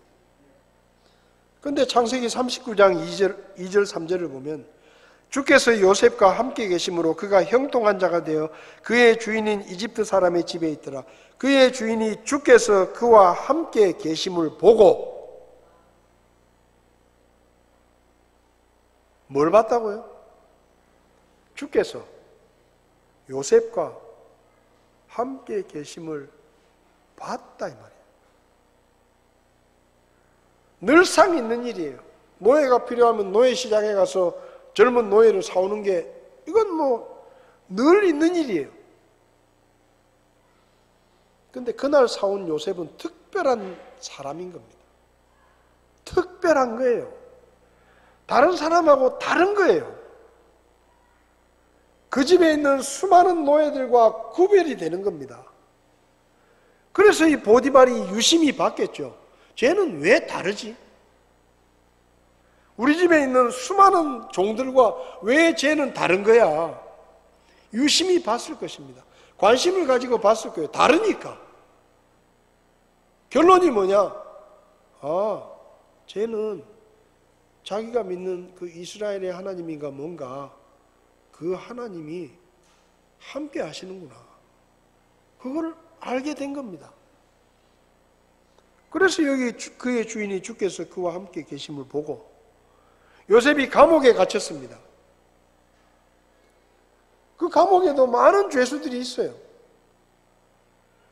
그런데 창세기 39장 2절 3절을 보면 주께서 요셉과 함께 계심으로 그가 형통한 자가 되어 그의 주인인 이집트 사람의 집에 있더라. 그의 주인이 주께서 그와 함께 계심을 보고 뭘 봤다고요? 주께서 요셉과 함께 계심을 봤다 이 말이에요. 늘상 있는 일이에요. 노예가 필요하면 노예시장에 가서 젊은 노예를 사오는 게 이건 늘 있는 일이에요. 근데 그날 사온 요셉은 특별한 사람인 겁니다. 특별한 거예요. 다른 사람하고 다른 거예요. 그 집에 있는 수많은 노예들과 구별이 되는 겁니다. 그래서 이 보디발이 유심히 봤겠죠. 쟤는 왜 다르지? 우리 집에 있는 수많은 종들과 왜 쟤는 다른 거야? 유심히 봤을 것입니다. 관심을 가지고 봤을 거예요. 다르니까. 결론이 뭐냐? 쟤는 자기가 믿는 그 이스라엘의 하나님인가 뭔가 그 하나님이 함께 하시는구나. 그걸 알게 된 겁니다. 그래서 여기 그의 주인이 주께서 그와 함께 계심을 보고 요셉이 감옥에 갇혔습니다. 그 감옥에도 많은 죄수들이 있어요.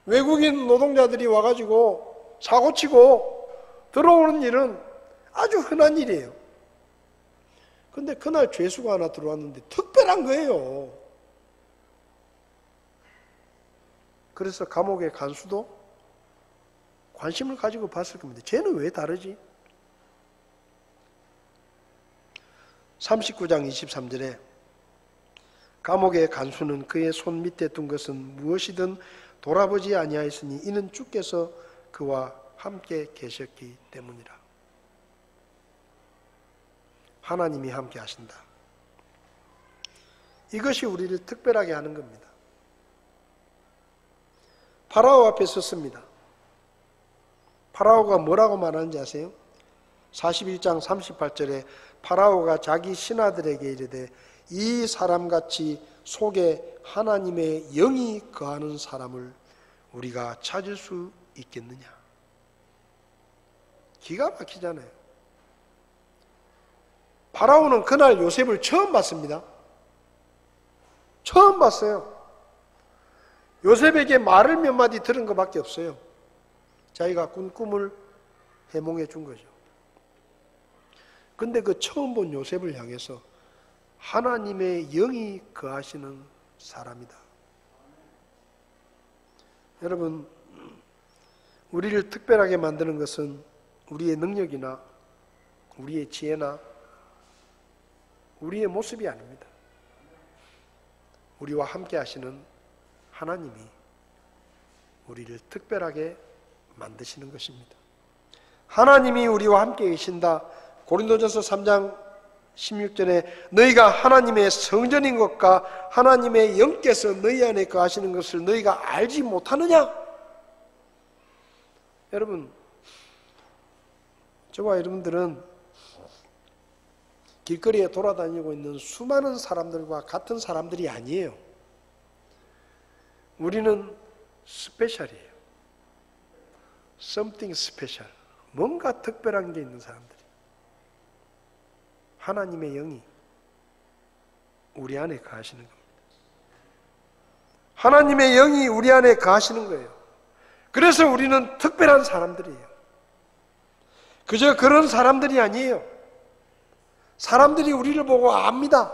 외국인 노동자들이 와가지고 사고치고 들어오는 일은 아주 흔한 일이에요. 근데 그날 죄수가 하나 들어왔는데 특별한 거예요. 그래서 감옥의 간수도 관심을 가지고 봤을 겁니다. 쟤는 왜 다르지? 39장 23절에 감옥의 간수는 그의 손 밑에 둔 것은 무엇이든 돌아보지 아니하였으니 이는 주께서 그와 함께 계셨기 때문이라. 하나님이 함께 하신다. 이것이 우리를 특별하게 하는 겁니다. 파라오 앞에 섰습니다. 파라오가 뭐라고 말하는지 아세요? 41장 38절에 파라오가 자기 신하들에게 이르되 이 사람같이 속에 하나님의 영이 거하는 사람을 우리가 찾을 수 있겠느냐. 기가 막히잖아요. 파라오는 그날 요셉을 처음 봤습니다. 처음 봤어요. 요셉에게 말을 몇 마디 들은 것밖에 없어요. 자기가 꾼 꿈을 해몽해 준 거죠. 근데 그 처음 본 요셉을 향해서 하나님의 영이 거하시는 사람이다. 여러분, 우리를 특별하게 만드는 것은 우리의 능력이나 우리의 지혜나 우리의 모습이 아닙니다. 우리와 함께 하시는 하나님이 우리를 특별하게 만드시는 것입니다. 하나님이 우리와 함께 계신다. 고린도전서 3장 16절에 너희가 하나님의 성전인 것과 하나님의 영께서 너희 안에 거하시는 것을 너희가 알지 못하느냐? 여러분, 저와 여러분들은 길거리에 돌아다니고 있는 수많은 사람들과 같은 사람들이 아니에요. 우리는 스페셜이에요. Something special. 뭔가 특별한 게 있는 사람들이. 하나님의 영이 우리 안에 거하시는 겁니다. 하나님의 영이 우리 안에 거하시는 거예요. 그래서 우리는 특별한 사람들이에요. 그저 그런 사람들이 아니에요. 사람들이 우리를 보고 압니다.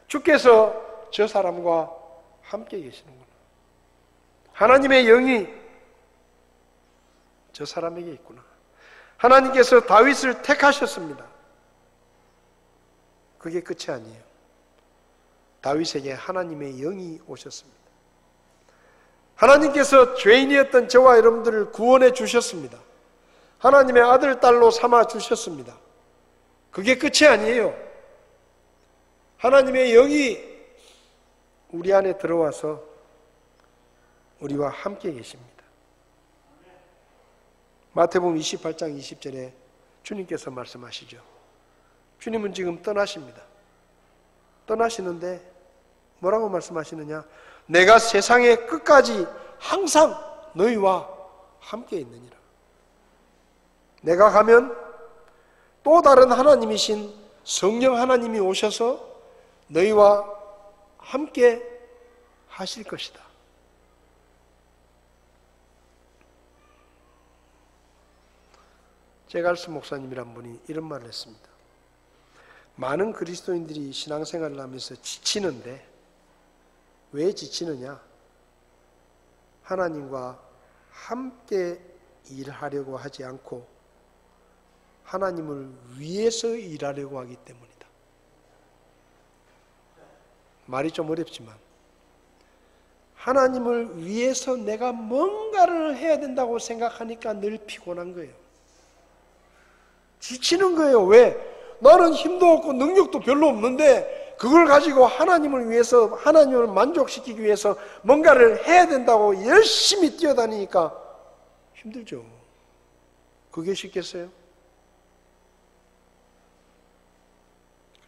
주께서 저 사람과 함께 계시는구나. 하나님의 영이 저 사람에게 있구나. 하나님께서 다윗을 택하셨습니다. 그게 끝이 아니에요. 다윗에게 하나님의 영이 오셨습니다. 하나님께서 죄인이었던 저와 여러분들을 구원해 주셨습니다. 하나님의 아들, 딸로 삼아 주셨습니다. 그게 끝이 아니에요. 하나님의 영이 우리 안에 들어와서 우리와 함께 계십니다. 마태복음 28장 20절에 주님께서 말씀하시죠. 주님은 지금 떠나십니다. 떠나시는데 뭐라고 말씀하시느냐? 내가 세상의 끝까지 항상 너희와 함께 있느니라. 내가 가면 또 다른 하나님이신 성령 하나님이 오셔서 너희와 함께 하실 것이다. 제갈스 목사님이란 분이 이런 말을 했습니다. 많은 그리스도인들이 신앙생활을 하면서 지치는데 왜 지치느냐? 하나님과 함께 일하려고 하지 않고 하나님을 위해서 일하려고 하기 때문이다. 말이 좀 어렵지만 하나님을 위해서 내가 뭔가를 해야 된다고 생각하니까 늘 피곤한 거예요. 지치는 거예요. 왜? 나는 힘도 없고 능력도 별로 없는데 그걸 가지고 하나님을 위해서, 하나님을 만족시키기 위해서 뭔가를 해야 된다고 열심히 뛰어다니니까 힘들죠. 그게 쉽겠어요?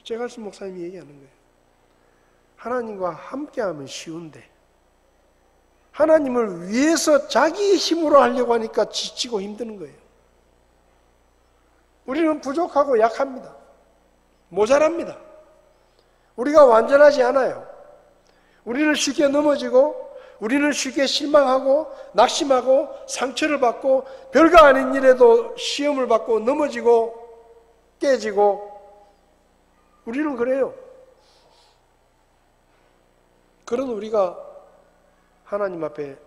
제갈스 목사님이 얘기하는 거예요. 하나님과 함께하면 쉬운데 하나님을 위해서 자기 힘으로 하려고 하니까 지치고 힘드는 거예요. 우리는 부족하고 약합니다. 모자랍니다. 우리가 완전하지 않아요. 우리는 쉽게 넘어지고 우리는 쉽게 실망하고 낙심하고 상처를 받고 별거 아닌 일에도 시험을 받고 넘어지고 깨지고 우리는 그래요. 그런 우리가 하나님 앞에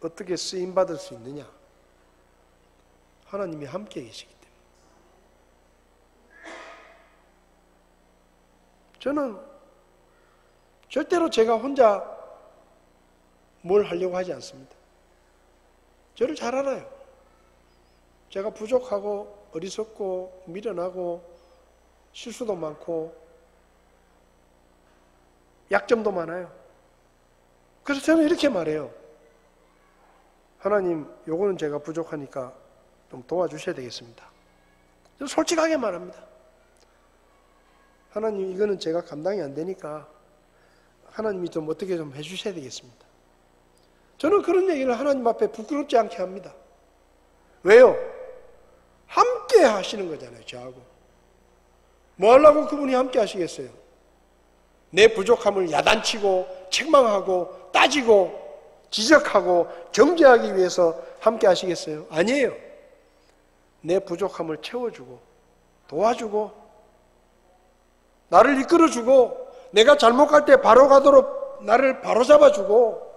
어떻게 쓰임받을 수 있느냐? 하나님이 함께 계시기 때문에. 저는 절대로 제가 혼자 뭘 하려고 하지 않습니다. 저를 잘 알아요. 제가 부족하고 어리석고 미련하고 실수도 많고 약점도 많아요. 그래서 저는 이렇게 말해요. 하나님, 요거는 제가 부족하니까 좀 도와주셔야 되겠습니다. 저는 솔직하게 말합니다. 하나님, 이거는 제가 감당이 안 되니까 하나님이 좀 어떻게 좀 해주셔야 되겠습니다. 저는 그런 얘기를 하나님 앞에 부끄럽지 않게 합니다. 왜요? 함께 하시는 거잖아요, 저하고. 뭐 하려고 그분이 함께 하시겠어요? 내 부족함을 야단치고 책망하고 따지고 지적하고 정죄하기 위해서 함께 하시겠어요? 아니에요. 내 부족함을 채워주고 도와주고 나를 이끌어주고 내가 잘못 갈 때 바로 가도록 나를 바로 잡아주고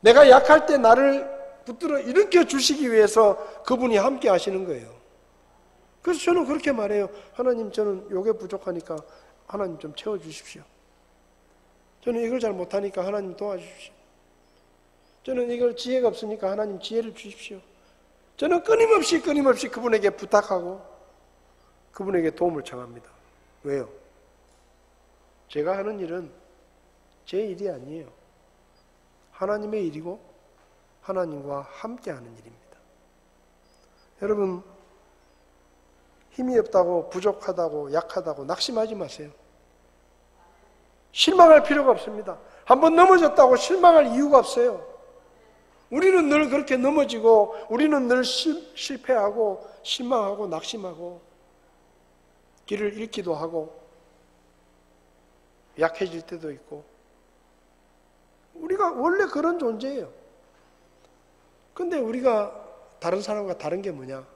내가 약할 때 나를 붙들어 일으켜 주시기 위해서 그분이 함께 하시는 거예요. 그래서 저는 그렇게 말해요. 하나님, 저는 요게 부족하니까 하나님 좀 채워주십시오. 저는 이걸 잘 못하니까 하나님 도와주십시오. 저는 이걸 지혜가 없으니까 하나님 지혜를 주십시오. 저는 끊임없이 그분에게 부탁하고 그분에게 도움을 청합니다. 왜요? 제가 하는 일은 제 일이 아니에요. 하나님의 일이고 하나님과 함께하는 일입니다. 여러분, 힘이 없다고 부족하다고 약하다고 낙심하지 마세요. 실망할 필요가 없습니다. 한번 넘어졌다고 실망할 이유가 없어요. 우리는 늘 그렇게 넘어지고 우리는 늘 실패하고 실망하고 낙심하고 길을 잃기도 하고 약해질 때도 있고 우리가 원래 그런 존재예요. 근데 우리가 다른 사람과 다른 게 뭐냐?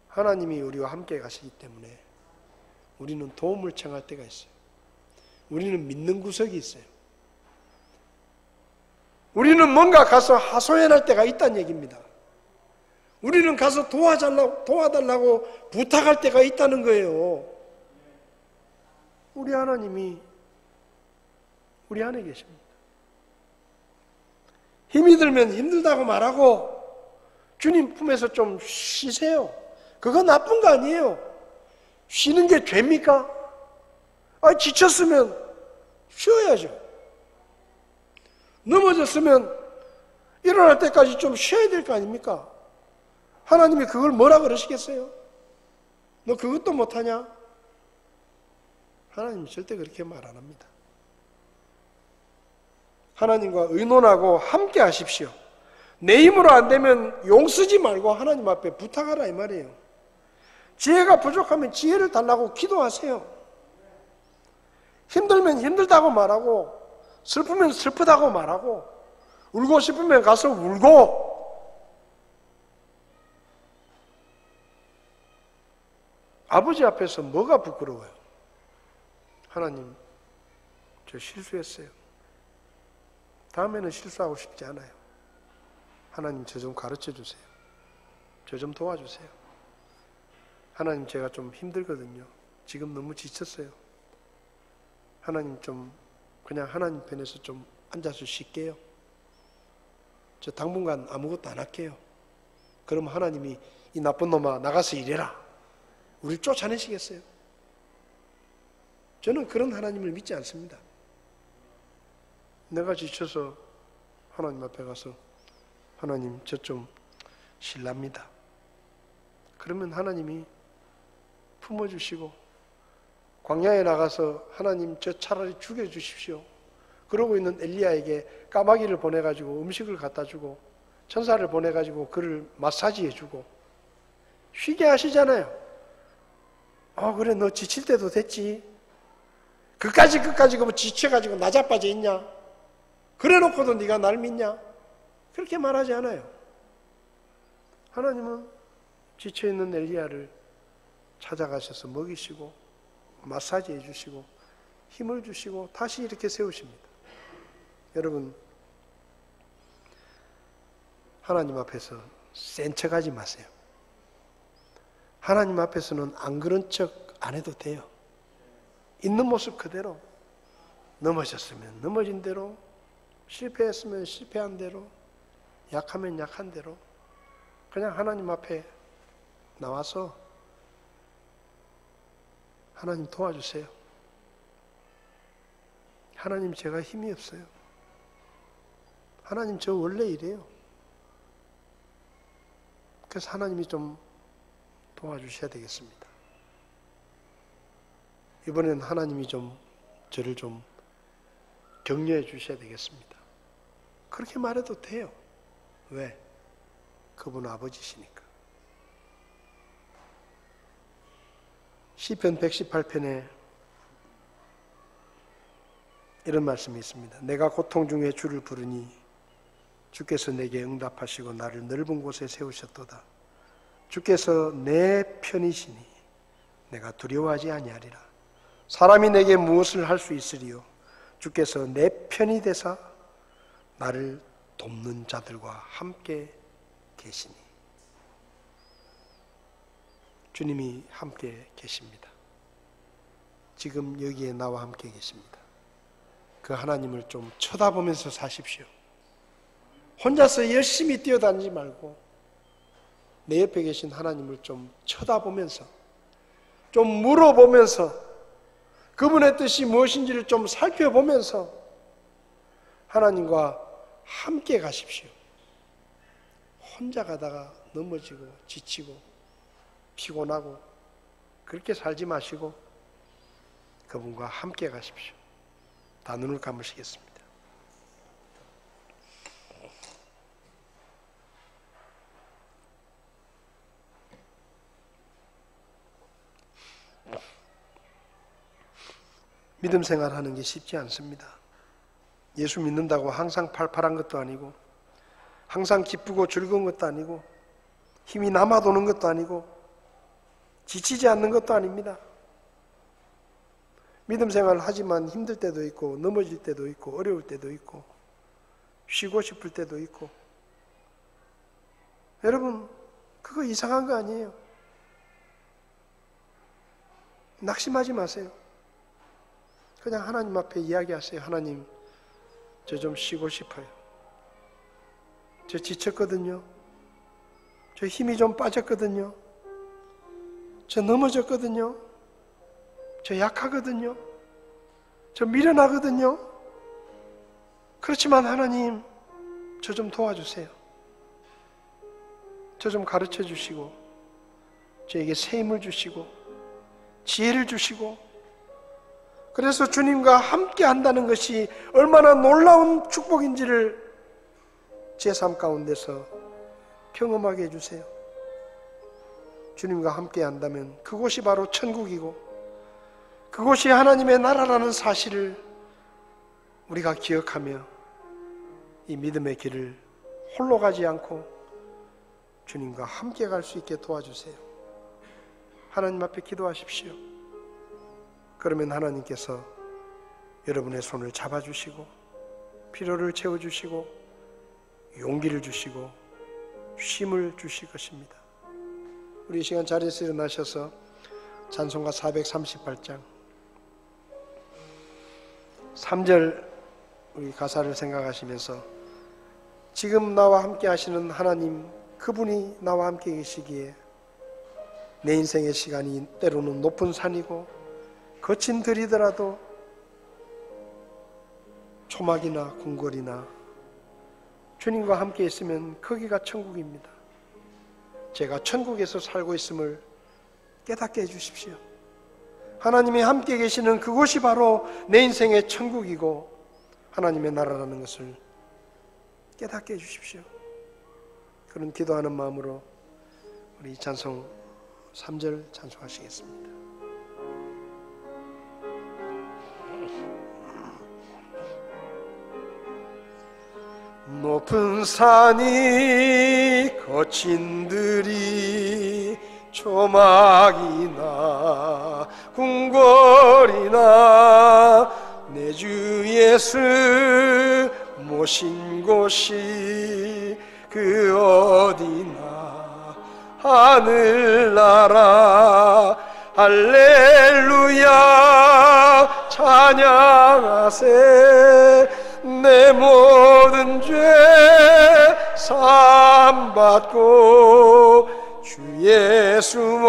하나님이 우리와 함께 가시기 때문에 우리는 도움을 청할 때가 있어요. 우리는 믿는 구석이 있어요. 우리는 뭔가 가서 하소연할 때가 있다는 얘기입니다. 우리는 가서 도와달라고 부탁할 때가 있다는 거예요. 우리 하나님이 우리 안에 계십니다. 힘이 들면 힘들다고 말하고 주님 품에서 좀 쉬세요. 그거 나쁜 거 아니에요. 쉬는 게 죄입니까? 지쳤으면 쉬어야죠. 넘어졌으면 일어날 때까지 좀 쉬어야 될 거 아닙니까? 하나님이 그걸 뭐라 그러시겠어요? 너 그것도 못하냐? 하나님이 절대 그렇게 말 안 합니다. 하나님과 의논하고 함께 하십시오. 내 힘으로 안 되면 용 쓰지 말고 하나님 앞에 부탁하라 이 말이에요. 지혜가 부족하면 지혜를 달라고 기도하세요. 힘들면 힘들다고 말하고 슬프면 슬프다고 말하고 울고 싶으면 가서 울고 아버지 앞에서 뭐가 부끄러워요? 하나님, 저 실수했어요. 다음에는 실수하고 싶지 않아요. 하나님, 저 좀 가르쳐 주세요. 저 좀 도와주세요. 하나님, 제가 좀 힘들거든요. 지금 너무 지쳤어요. 하나님, 좀 그냥 하나님 편에서 좀 앉아서 쉴게요. 저 당분간 아무것도 안 할게요. 그럼 하나님이 이 나쁜 놈아 나가서 일해라. 우리를 쫓아내시겠어요? 저는 그런 하나님을 믿지 않습니다. 내가 지쳐서 하나님 앞에 가서 하나님 저 좀 실랍니다. 그러면 하나님이 품어주시고 광야에 나가서 하나님 저 차라리 죽여주십시오. 그러고 있는 엘리야에게 까마귀를 보내가지고 음식을 갖다 주고 천사를 보내가지고 그를 마사지 해주고 쉬게 하시잖아요. 그래 너 지칠 때도 됐지. 끝까지 그 지쳐가지고 나자빠져 있냐? 그래 놓고도 네가 날 믿냐? 그렇게 말하지 않아요. 하나님은 지쳐있는 엘리야를 찾아가셔서 먹이시고 마사지 해주시고 힘을 주시고 다시 이렇게 세우십니다. 여러분, 하나님 앞에서 센 척하지 마세요. 하나님 앞에서는 안 그런 척 안 해도 돼요. 있는 모습 그대로, 넘어졌으면 넘어진 대로, 실패했으면 실패한 대로, 약하면 약한 대로 그냥 하나님 앞에 나와서 하나님 도와주세요. 하나님 제가 힘이 없어요. 하나님 저 원래 이래요. 그래서 하나님이 좀 도와주셔야 되겠습니다. 이번에는 하나님이 좀 저를 좀 격려해 주셔야 되겠습니다. 그렇게 말해도 돼요. 왜? 그분은 아버지시니까. 시편 118편에 이런 말씀이 있습니다. 내가 고통 중에 주를 부르니 주께서 내게 응답하시고 나를 넓은 곳에 세우셨도다. 주께서 내 편이시니 내가 두려워하지 아니하리라. 사람이 내게 무엇을 할 수 있으리요? 주께서 내 편이 되사 나를 돕는 자들과 함께 계시니. 주님이 함께 계십니다. 지금 여기에 나와 함께 계십니다. 그 하나님을 좀 쳐다보면서 사십시오. 혼자서 열심히 뛰어다니지 말고 내 옆에 계신 하나님을 좀 쳐다보면서 좀 물어보면서 그분의 뜻이 무엇인지를 좀 살펴보면서 하나님과 함께 가십시오. 혼자 가다가 넘어지고 지치고 피곤하고 그렇게 살지 마시고 그분과 함께 가십시오. 다 눈을 감으시겠습니다. 믿음 생활하는 게 쉽지 않습니다. 예수 믿는다고 항상 팔팔한 것도 아니고 항상 기쁘고 즐거운 것도 아니고 힘이 남아도는 것도 아니고 지치지 않는 것도 아닙니다. 믿음 생활을 하지만 힘들 때도 있고 넘어질 때도 있고 어려울 때도 있고 쉬고 싶을 때도 있고 여러분 그거 이상한 거 아니에요. 낙심하지 마세요. 그냥 하나님 앞에 이야기하세요. 하나님 저 좀 쉬고 싶어요. 저 지쳤거든요. 저 힘이 좀 빠졌거든요. 저 넘어졌거든요. 저 약하거든요. 저 미련하거든요. 그렇지만 하나님, 저 좀 도와주세요. 저 좀 가르쳐 주시고, 저에게 새 힘을 주시고, 지혜를 주시고, 그래서 주님과 함께 한다는 것이 얼마나 놀라운 축복인지를 제 삶 가운데서 경험하게 해주세요. 주님과 함께 한다면 그곳이 바로 천국이고, 그곳이 하나님의 나라라는 사실을 우리가 기억하며 이 믿음의 길을 홀로 가지 않고 주님과 함께 갈 수 있게 도와주세요. 하나님 앞에 기도하십시오. 그러면 하나님께서 여러분의 손을 잡아주시고 피로를 채워주시고 용기를 주시고 쉼을 주실 것입니다. 우리 이 시간 자리에서 일어나셔서 찬송가 438장 3절 우리 가사를 생각하시면서 지금 나와 함께 하시는 하나님, 그분이 나와 함께 계시기에 내 인생의 시간이 때로는 높은 산이고 거친 들이더라도 초막이나 궁궐이나 주님과 함께 있으면 거기가 천국입니다. 제가 천국에서 살고 있음을 깨닫게 해주십시오. 하나님이 함께 계시는 그곳이 바로 내 인생의 천국이고 하나님의 나라라는 것을 깨닫게 해주십시오. 그런 기도하는 마음으로 우리 찬송 3절 찬송하시겠습니다. 높은 산이 거친 들이 초막이나 궁궐이나 내 주 예수 모신 곳이 그 어디나 하늘나라 할렐루야 찬양하세 내 모든 죄 사함받고 주 예수와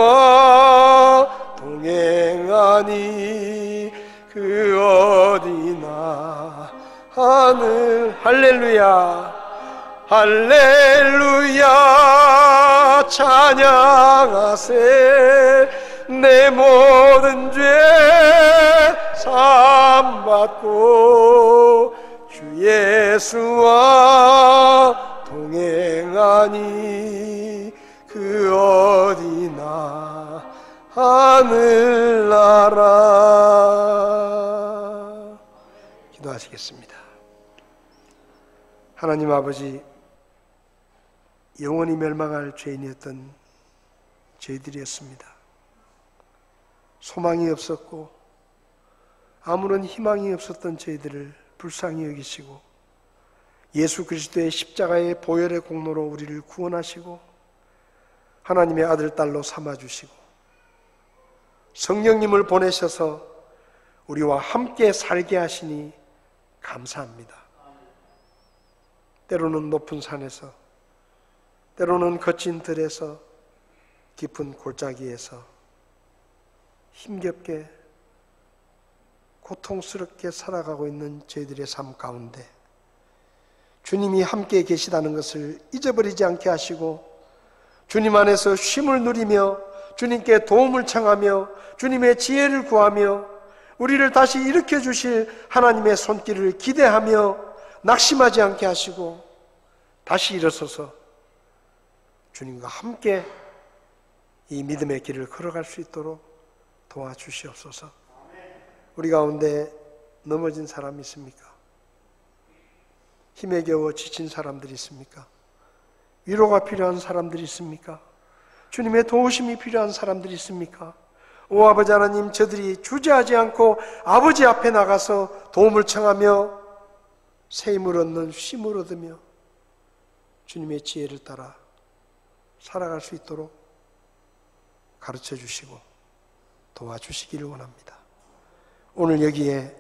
동행하니 그 어디나 하늘 할렐루야 할렐루야 찬양하세 내 모든 죄 사함받고 주 예수와 동행하니 그 어디나 하늘나라. 기도하시겠습니다. 하나님 아버지, 영원히 멸망할 죄인이었던 저희들이었습니다. 소망이 없었고 아무런 희망이 없었던 저희들을 불쌍히 여기시고 예수 그리스도의 십자가의 보혈의 공로로 우리를 구원하시고 하나님의 아들 딸로 삼아주시고 성령님을 보내셔서 우리와 함께 살게 하시니 감사합니다. 때로는 높은 산에서, 때로는 거친 들에서, 깊은 골짜기에서 힘겹게 고통스럽게 살아가고 있는 저희들의 삶 가운데 주님이 함께 계시다는 것을 잊어버리지 않게 하시고 주님 안에서 쉼을 누리며 주님께 도움을 청하며 주님의 지혜를 구하며 우리를 다시 일으켜 주실 하나님의 손길을 기대하며 낙심하지 않게 하시고 다시 일어서서 주님과 함께 이 믿음의 길을 걸어갈 수 있도록 도와주시옵소서. 우리 가운데 넘어진 사람이 있습니까? 힘에 겨워 지친 사람들이 있습니까? 위로가 필요한 사람들이 있습니까? 주님의 도우심이 필요한 사람들이 있습니까? 오 아버지 하나님, 저들이 주저하지 않고 아버지 앞에 나가서 도움을 청하며 새 힘을 얻는 쉼을 얻으며 주님의 지혜를 따라 살아갈 수 있도록 가르쳐 주시고 도와주시기를 원합니다. 오늘 여기에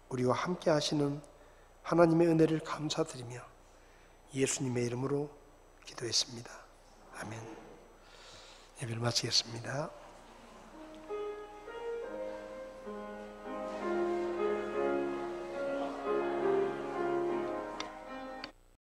우리와 함께 하시는 하나님의 은혜를 감사드리며 예수님의 이름으로 기도했습니다. 아멘. 예배를 마치겠습니다.